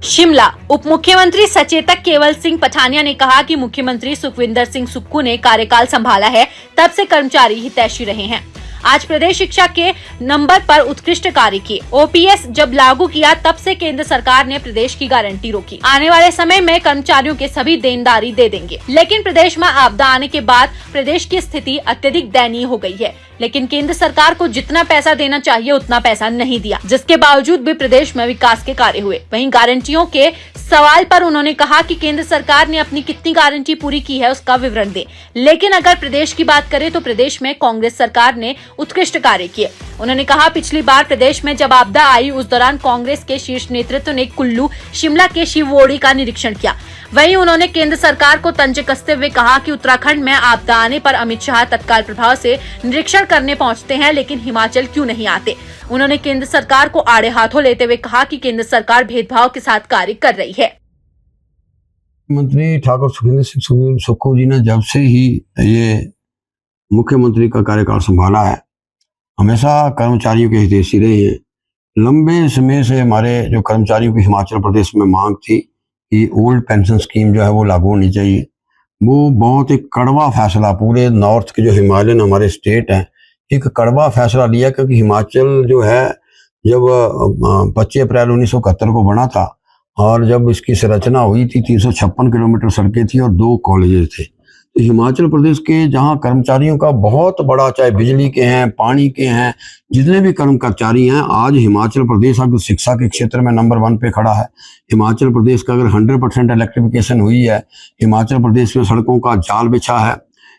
शिमला उप मुख्यमंत्री सचेतक केवल सिंह पठानिया ने कहा कि मुख्यमंत्री सुखविंदर सिंह सुक्खू ने कार्यकाल संभाला है, तब से कर्मचारी हितैषी रहे हैं। आज प्रदेश शिक्षा के नंबर पर उत्कृष्ट कार्य किए। ओपीएस जब लागू किया तब से केंद्र सरकार ने प्रदेश की गारंटी रोकी। आने वाले समय में कर्मचारियों के सभी देनदारी दे देंगे। लेकिन प्रदेश में आपदा आने के बाद प्रदेश की स्थिति अत्यधिक दयनीय हो गई है। लेकिन केंद्र सरकार को जितना पैसा देना चाहिए उतना पैसा नहीं दिया, जिसके बावजूद भी प्रदेश में विकास के कार्य हुए। वहीं गारंटियों के सवाल पर उन्होंने कहा कि केंद्र सरकार ने अपनी कितनी गारंटी पूरी की है उसका विवरण दे। लेकिन अगर प्रदेश की बात करें तो प्रदेश में कांग्रेस सरकार ने उत्कृष्ट कार्य किए। उन्होंने कहा, पिछली बार प्रदेश में जब आपदा आई उस दौरान कांग्रेस के शीर्ष नेतृत्व ने कुल्लू, शिमला के शिवोड़ी का निरीक्षण किया। वहीं उन्होंने केंद्र सरकार को तंज कसते हुए कहा कि उत्तराखंड में आपदा आने पर अमित शाह तत्काल प्रभाव से निरीक्षण करने पहुंचते हैं, लेकिन हिमाचल क्यों नहीं आते। उन्होंने केंद्र सरकार को आड़े हाथों लेते हुए कहा कि केंद्र सरकार भेदभाव के साथ कार्य कर रही है। मंत्री ठाकुर सुखविंदर सिंह सुक्खू जी ने जब से ही ये मुख्यमंत्री का कार्यकाल संभाला है, हमेशा कर्मचारियों के हितैषी रहे हैं। लंबे समय से हमारे जो कर्मचारियों की हिमाचल प्रदेश में मांग थी कि ओल्ड पेंशन स्कीम जो है वो लागू होनी चाहिए। वो बहुत एक कड़वा फैसला, पूरे नॉर्थ के जो हिमालयन हमारे स्टेट हैं, एक कड़वा फैसला लिया, क्योंकि हिमाचल जो है जब 25 अप्रैल 1971 को बना था और जब इसकी संरचना हुई थी 356 किलोमीटर सड़कें थी और 2 कॉलेजेस थे। तो हिमाचल प्रदेश के जहां कर्मचारियों का बहुत बड़ा, चाहे बिजली के हैं, पानी के हैं, जितने भी कर्मचारी हैं, आज हिमाचल प्रदेश अब शिक्षा के क्षेत्र में नंबर 1 पे खड़ा है। हिमाचल प्रदेश का अगर 100% इलेक्ट्रिफिकेशन हुई है, हिमाचल प्रदेश में सड़कों का जाल बिछा है,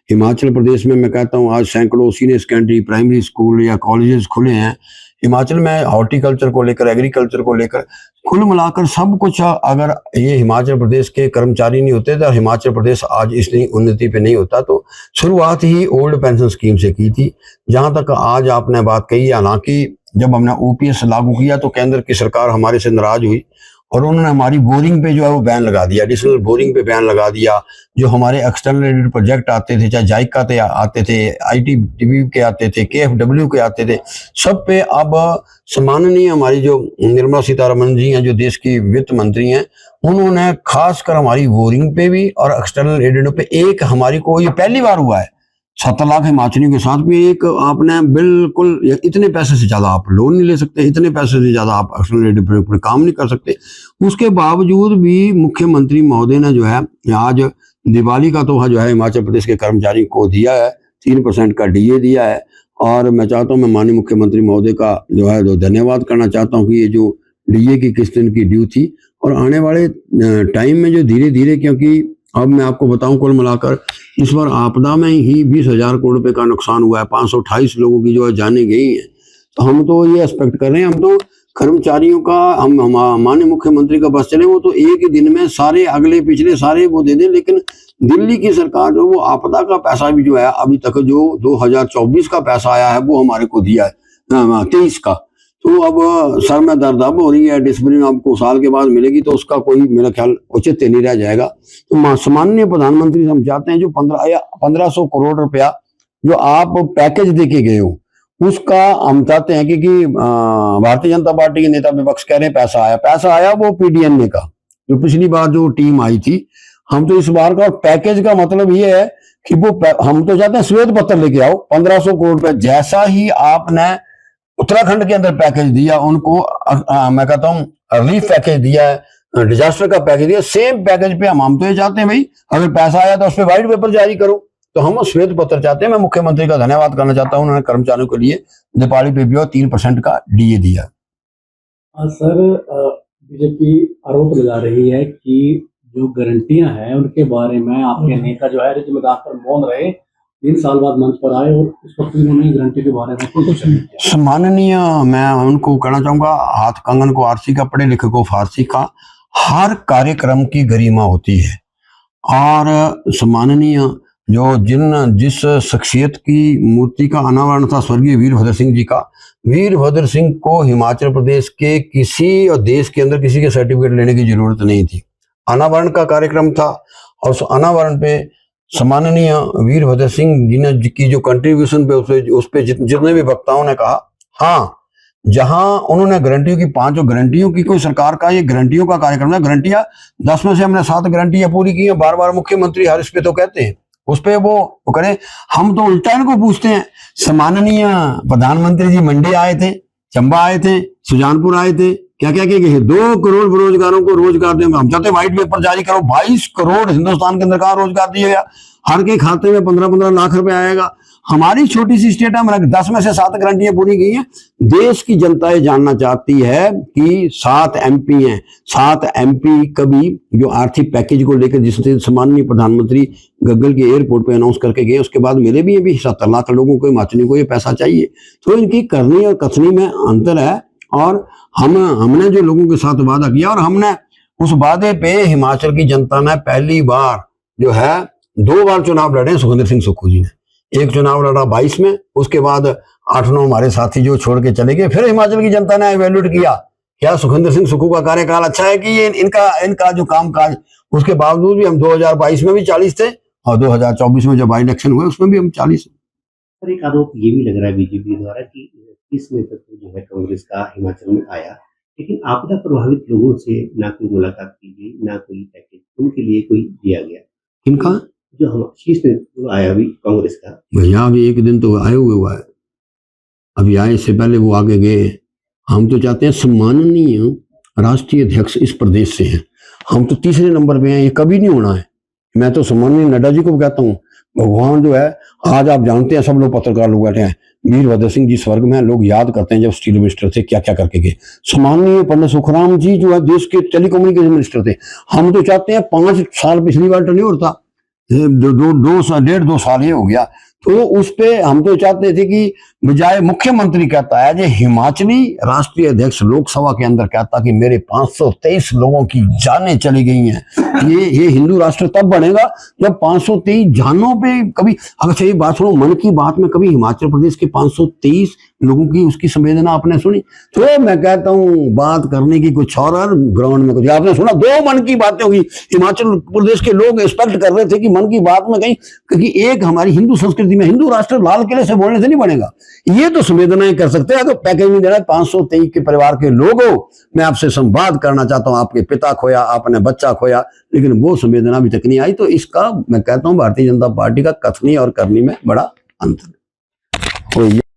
हिमाचल प्रदेश में मैं कहता हूँ आज सैकड़ों सीनियर सेकेंडरी, प्राइमरी स्कूल या कॉलेजेस खुले हैं। हिमाचल में हॉर्टिकल्चर को लेकर, एग्रीकल्चर को लेकर, कुल मिलाकर सब कुछ, अगर ये हिमाचल प्रदेश के कर्मचारी नहीं होते तो हिमाचल प्रदेश आज इतनी उन्नति पे नहीं होता। तो शुरुआत ही ओल्ड पेंशन स्कीम से की थी। जहां तक आज आपने बात कही, हालांकि जब हमने ओपीएस लागू किया तो केंद्र की सरकार हमारे से नाराज हुई और उन्होंने हमारी बोरिंग पे जो है वो बैन लगा दिया, एडिशनल बोरिंग पे बैन लगा दिया। जो हमारे एक्सटर्नल एडेड प्रोजेक्ट आते थे, चाहे जायका के आते थे, आईटीबीपी के आते थे, केएफडब्ल्यू के आते थे, सब पे अब सम्माननीय हमारी जो निर्मला सीतारमण जी हैं, जो देश की वित्त मंत्री हैं, उन्होंने खासकर हमारी बोरिंग पे भी और एक्सटर्नल एडेड पे एक हमारी को, ये पहली बार हुआ है 7 लाख हिमाचलियों के साथ भी एक आपने बिल्कुल इतने पैसे से ज्यादा आप लोन नहीं ले सकते, इतने पैसे से ज्यादा आप एक्सटर्नल पर काम नहीं कर सकते। उसके बावजूद भी मुख्यमंत्री महोदय ने जो है आज दिवाली का तोहफा जो है हिमाचल प्रदेश के कर्मचारियों को दिया है, 3% का डीए दिया है। और मैं चाहता हूँ, मैं माननीय मुख्यमंत्री महोदय का जो है तो धन्यवाद करना चाहता हूँ कि ये जो डीए की किस्त इनकी ड्यू थी और आने वाले टाइम में जो धीरे धीरे, क्योंकि अब मैं आपको बताऊं कुल मिलाकर इस बार आपदा में ही 20,000 करोड़ रुपए का नुकसान हुआ है, 528 लोगों की जो है जाने गई हैं। तो हम तो ये एक्सपेक्ट कर रहे हैं, हम तो कर्मचारियों का, हम माननीय मुख्यमंत्री का बस चले वो तो एक ही दिन में सारे अगले पिछले सारे वो दे दें। लेकिन दिल्ली की सरकार जो वो आपदा का पैसा भी जो है अभी तक जो 2024 का पैसा आया है वो हमारे को दिया है 23 का। तो अब सर में दर्द अब हो रही है, डिस्प्लिन आपको साल के बाद मिलेगी तो उसका कोई मेरा ख्याल उचित नहीं रह जाएगा। तो माननीय प्रधानमंत्री हम चाहते हैं जो 1500 करोड़ रुपया जो आप पैकेज देके गए हो उसका हम चाहते हैं कि भारतीय जनता पार्टी के नेता विपक्ष कह रहे हैं पैसा आया वो पीडीएनए का, जो पिछली बार जो टीम आई थी। हम तो इस बार का पैकेज का मतलब ये है कि वो हम तो चाहते हैं श्वेत पत्र लेके आओ 1500 करोड़ रुपया, जैसा ही आपने उत्तराखंड के अंदर पैकेज दिया उनको, मैं कहता हूँ रिलीफ पैकेज दिया है, डिजास्टर का पैकेज दिया, सेम पैकेज पे हम तो ये चाहते हैं भाई अगर पैसा आया तो उस पर व्हाइट पेपर जारी करो। तो हम श्वेत पत्र चाहते हैं। मैं मुख्यमंत्री का धन्यवाद करना चाहता हूँ, उन्होंने कर्मचारियों के लिए दीपावली पे भी 3% का डीए दिया। सर, बीजेपी आरोप लगा रही है कि जो गारंटियां हैं उनके बारे में आपके नेता जो है जिम्मेदार पर मौन रहे, 3 साल बाद मंच पर आए और इस वक्त उन्होंने गारंटी के बारे में कुछ नहीं किया। सम्माननीय, मैं उनको कहना चाहूंगा, हाथ कंगन को आरसी का, पढ़े लिखे को फारसी का। हर कार्यक्रम की गरिमा होती है और सम्माननीय जिस शख्सियत की मूर्ति का अनावरण था स्वर्गीय वीरभद्र सिंह जी का, वीरभद्र सिंह को हिमाचल प्रदेश के किसी और देश के अंदर किसी के सर्टिफिकेट लेने की जरूरत नहीं थी। अनावरण का कार्यक्रम था और उस अनावरण पे सम्माननीय वीरभद्र सिंह जी ने की जो कंट्रीब्यूशन पे उस पे जितने भी वक्ताओं ने कहा, हाँ जहां उन्होंने गारंटियों की 5 गारंटियों की, कोई सरकार का ये गारंटियों का कार्यक्रम है। गारंटियां 10 में से हमने 7 गारंटियां पूरी की हैं। बार बार मुख्यमंत्री हर इस पे तो कहते हैं, उस पे वो करें। हम तो उल्टा इनको पूछते हैं। सम्माननीय प्रधानमंत्री जी मंडी आए थे, चंबा आए थे, सुजानपुर आए थे, क्या क्या कहे 2 करोड़ बेरोजगारों को रोजगार देंगे। हम चाहते व्हाइट पेपर जारी करो, 22 करोड़ हिंदुस्तान के अंदर कहाँ रोजगार दिया गया। हर के खाते में 15-15 लाख रुपए आएगा। हमारी छोटी सी स्टेट है, हमारे 10 में से 7 गारंटियां पूरी की हैं। देश की जनता ये जानना चाहती है कि 7 MP हैं, 7 MP कभी जो आर्थिक पैकेज को लेकर जिससे सम्माननीय प्रधानमंत्री गग्गल के एयरपोर्ट पे अनाउंस करके गए, उसके बाद मेरे भी 77 लाख लोगों को, हिमाचली को ये पैसा चाहिए। तो इनकी करनी और कथनी में अंतर है। और हमने जो लोगों के साथ वादा किया, और हमने उस वादे पे हिमाचल की जनता ने पहली बार जो है 2 बार चुनाव लड़े सुखविंदर सिंह सुक्खू जी ने। एक चुनाव लड़ा 22 में, उसके बाद 8-9 हमारे साथी जो छोड़ के चले गए। फिर हिमाचल की जनता ने इवैल्यूएट किया क्या सुखविंदर सिंह सुक्खू का कार्यकाल अच्छा है कि ये इनका जो काम काज। उसके बावजूद भी हम 2022 में भी 40 थे और 2024 में जब बाई इलेक्शन हुए उसमें भी हम 40। पर एक आरोप ये भी लग रहा है बीजेपी द्वारा कि 30 नेतृत्व जो है कांग्रेस का हिमाचल में आया, लेकिन आपदा प्रभावित लोगों से ना कोई मुलाकात की गई, ना कोई पैकेज उनके लिए कोई दिया गया। इनका जो हम शीर्ष नेतृत्व आया अभी कांग्रेस का, भैया अभी एक दिन तो आए हुआ है, अभी आए से पहले वो आगे गए। हम तो चाहते हैं सम्माननीय राष्ट्रीय अध्यक्ष इस प्रदेश से हैं, हम तो तीसरे नंबर पे हैं, ये कभी नहीं होना है। मैं तो सम्माननीय नड्डा जी को कहता हूँ, भगवान जो है, आज आप जानते हैं सब लोग पत्रकार लोग बैठे हैं, वीरभद्र सिंह जी स्वर्ग में, लोग याद करते हैं जब स्टील मिनिस्टर थे क्या क्या करके गए। सम्माननीय पंडित सुखराम जी जो है देश के टेलीकम्युनिकेशन मिनिस्टर थे। हम तो चाहते हैं 5 साल पिछली बार टर्नओवर था, 1.5-2 साल ये हो गया। तो उस पे हम तो चाहते थे कि बजाय मुख्यमंत्री कहता है, जो हिमाचली राष्ट्रीय अध्यक्ष लोकसभा के अंदर कहता कि मेरे 523 लोगों की जानें चली गई हैं। ये हिंदू राष्ट्र तब बनेगा जब 523 जानों पे कभी, अगर ये बात सुनो, मन की बात में कभी हिमाचल प्रदेश के 523 लोगों की उसकी संवेदना आपने सुनी? तो मैं कहता हूँ बात करने की कुछ और ग्राउंड में कुछ। आपने सुना 2 मन की बातें होगी। हिमाचल प्रदेश के लोग एक्सपेक्ट कर रहे थे कि मन की बात में कहीं, क्योंकि एक हमारी हिंदू संस्कृति में हिंदू राष्ट्र लाल किले से बोलने से नहीं बनेगा, ये तो संवेदनाएं कर सकते हैं। तो पैकेज में देना 523 के परिवार के लोगों, मैं आपसे संवाद करना चाहता हूं। आपके पिता खोया, आपने बच्चा खोया, लेकिन वो संवेदना अभी तक नहीं आई। तो इसका मैं कहता हूं भारतीय जनता पार्टी का कथनी और करनी में बड़ा अंतर है।